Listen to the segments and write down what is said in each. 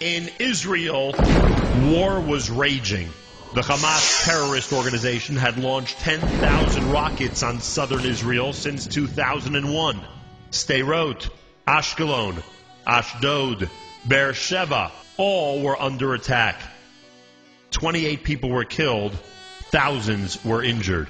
In Israel, war was raging. The Hamas terrorist organization had launched 10,000 rockets on southern Israel since 2001. Sderot, Ashkelon, Ashdod, Beersheba, all were under attack. 28 people were killed, thousands were injured.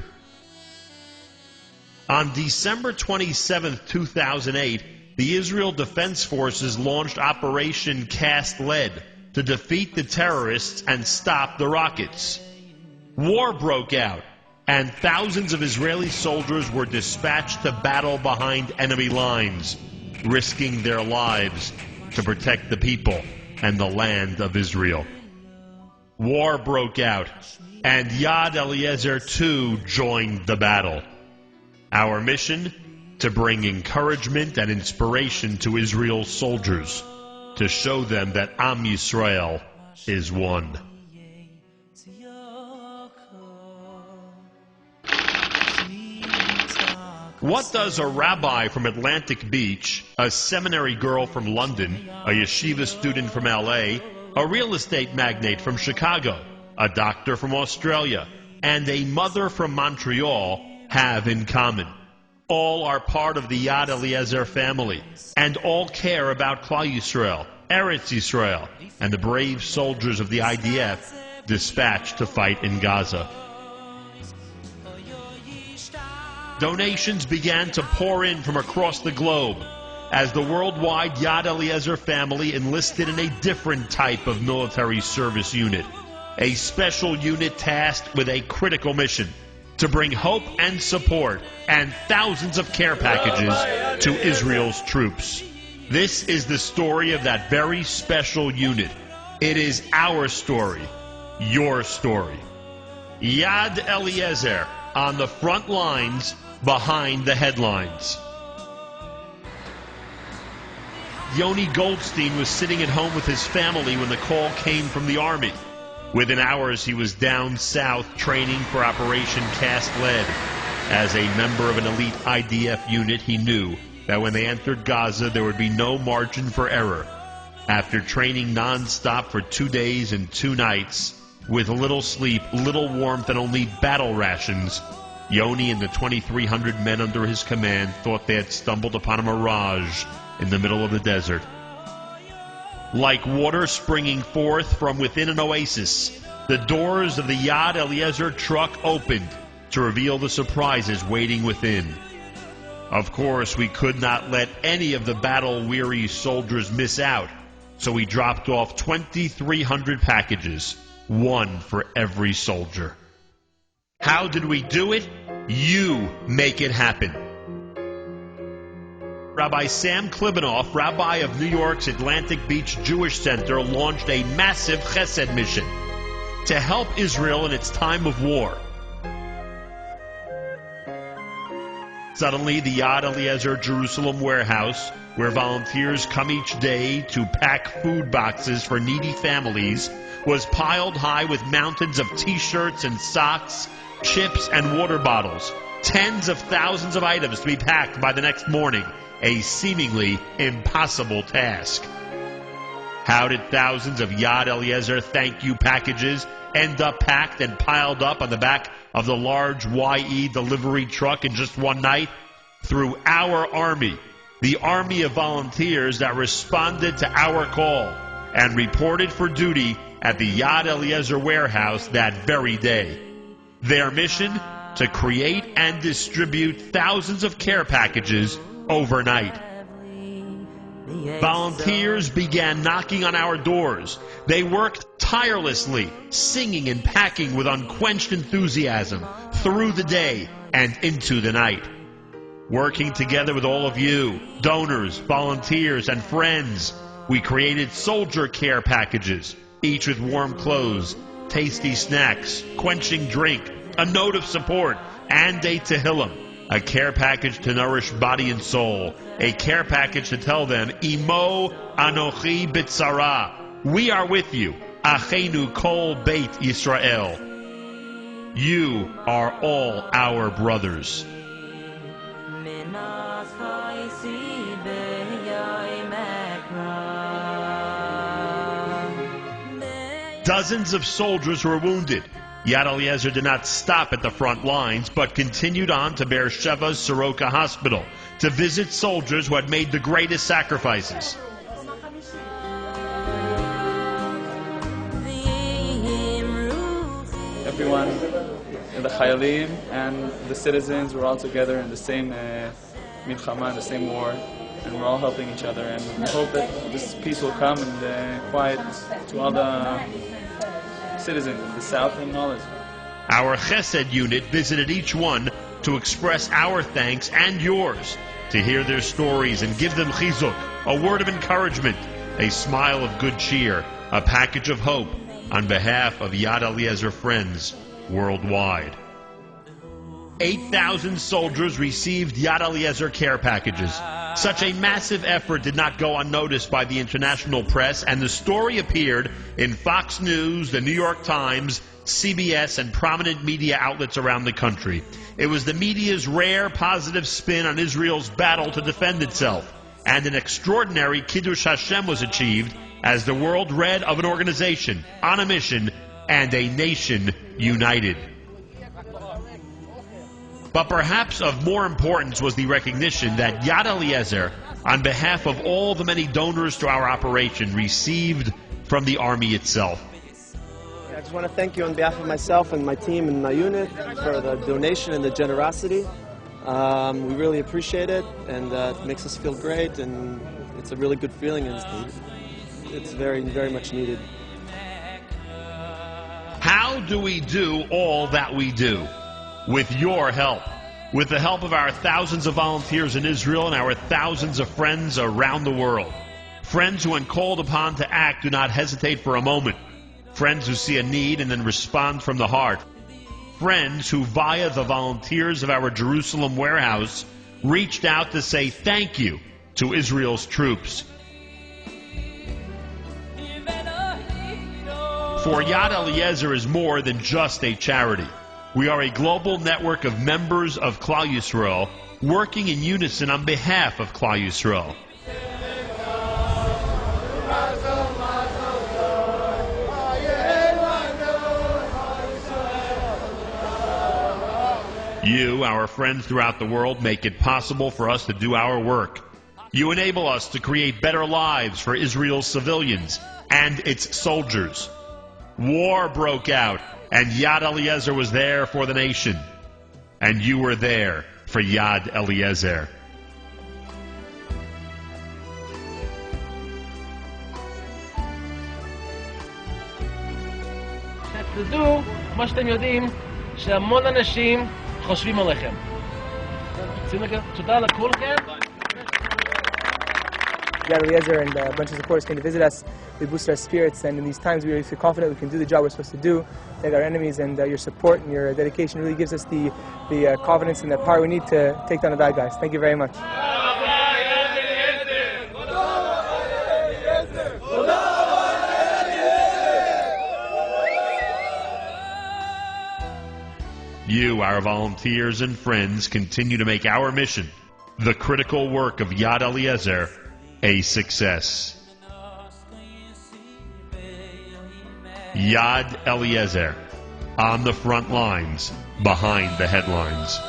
On December 27, 2008, the Israel Defense Forces launched Operation Cast Lead to defeat the terrorists and stop the rockets. War broke out, and thousands of Israeli soldiers were dispatched to battle behind enemy lines, risking their lives to protect the people and the land of Israel. War broke out, and Yad Eliezer too joined the battle. Our mission? To bring encouragement and inspiration to Israel's soldiers, to show them that Am Yisrael is one. What does a rabbi from Atlantic Beach, a seminary girl from London, a yeshiva student from LA, a real estate magnate from Chicago, a doctor from Australia, and a mother from Montreal have in common? All are part of the Yad Eliezer family, and all care about Klal Yisrael, Eretz Yisrael, and the brave soldiers of the IDF dispatched to fight in Gaza. Donations began to pour in from across the globe as the worldwide Yad Eliezer family enlisted in a different type of military service unit, a special unit tasked with a critical mission: to bring hope and support and thousands of care packages to Israel's troops. This is the story of that very special unit. It is our story, your story. Yad Eliezer on the front lines, behind the headlines. Yoni Goldstein was sitting at home with his family when the call came from the Army. Within hours, he was down south training for Operation Cast Lead. As a member of an elite IDF unit, he knew that when they entered Gaza, there would be no margin for error. After training non-stop for 2 days and 2 nights, with little sleep, little warmth, and only battle rations, Yoni and the 2,300 men under his command thought they had stumbled upon a mirage in the middle of the desert. Like water springing forth from within an oasis, the doors of the Yad Eliezer truck opened to reveal the surprises waiting within. Of course, we could not let any of the battle-weary soldiers miss out, so we dropped off 2,300 packages, one for every soldier. How did we do it? You make it happen. Rabbi Sam Klibanoff, rabbi of New York's Atlantic Beach Jewish Center, launched a massive chesed mission to help Israel in its time of war. Suddenly, the Yad Eliezer Jerusalem warehouse, where volunteers come each day to pack food boxes for needy families, was piled high with mountains of T-shirts and socks, chips and water bottles, tens of thousands of items to be packed by the next morning, a seemingly impossible task. How did thousands of Yad Eliezer thank you packages end up packed and piled up on the back of the large YE delivery truck in just one night? Through our army, the army of volunteers that responded to our call and reported for duty at the Yad Eliezer warehouse that very day. Their mission? To create and distribute thousands of care packages overnight. Volunteers began knocking on our doors. They worked tirelessly, singing and packing with unquenched enthusiasm through the day and into the night. Working together with all of you, donors, volunteers, and friends, we created soldier care packages, each with warm clothes, tasty snacks, quenching drink, a note of support, and a Tehillim, a care package to nourish body and soul, a care package to tell them, Imo Anochi B'tzara, we are with you, Achenu Kol Beit Yisrael. You are all our brothers. dozens of soldiers who were wounded. Yad Eliezer did not stop at the front lines, but continued on to Beersheva's Soroka Hospital to visit soldiers who had made the greatest sacrifices. Everyone, the Chayalim and the citizens, were all together in the same milchama, in the same war, and we're all helping each other, and we hope that this peace will come and quiet to all the citizens in the south and all this. Our Chesed unit visited each one to express our thanks and yours, to hear their stories and give them chizuk, a word of encouragement, a smile of good cheer, a package of hope on behalf of Yad Eliezer friends worldwide. 8,000 soldiers received Yad Eliezer care packages. Such a massive effort did not go unnoticed by the international press, and the story appeared in Fox News, the New York Times, CBS, and prominent media outlets around the country. It was the media's rare positive spin on Israel's battle to defend itself, and an extraordinary Kiddush Hashem was achieved as the world read of an organization on a mission and a nation united. But perhaps of more importance was the recognition that Yad Eliezer, on behalf of all the many donors to our operation, received from the Army itself. I just want to thank you on behalf of myself and my team and my unit for the donation and the generosity. We really appreciate it, and it makes us feel great, and it's a really good feeling, and it's very, very much needed. How do we do all that we do? With your help. With the help of our thousands of volunteers in Israel and our thousands of friends around the world. Friends who, when called upon to act, do not hesitate for a moment. Friends who see a need and then respond from the heart. Friends who, via the volunteers of our Jerusalem warehouse, reached out to say thank you to Israel's troops. For Yad Eliezer is more than just a charity. We are a global network of members of Klal Yisrael working in unison on behalf of Klal Yisrael. You, our friends throughout the world, make it possible for us to do our work. You enable us to create better lives for Israel's civilians and its soldiers. War broke out, and Yad Eliezer was there for the nation. And you were there for Yad Eliezer. תדעו, כמו שאתם יודעים, שהמון אנשים חושבים עליכם. תודה לכולכם. Yad Eliezer and a bunch of supporters came to visit us. We boosted our spirits, and in these times we really feel confident we can do the job we're supposed to do, take our enemies, and your support and your dedication really gives us the confidence and the power we need to take down the bad guys. Thank you very much. You, our volunteers and friends, continue to make our mission, the critical work of Yad Eliezer, a success. Yad Eliezer, on the front lines, behind the headlines.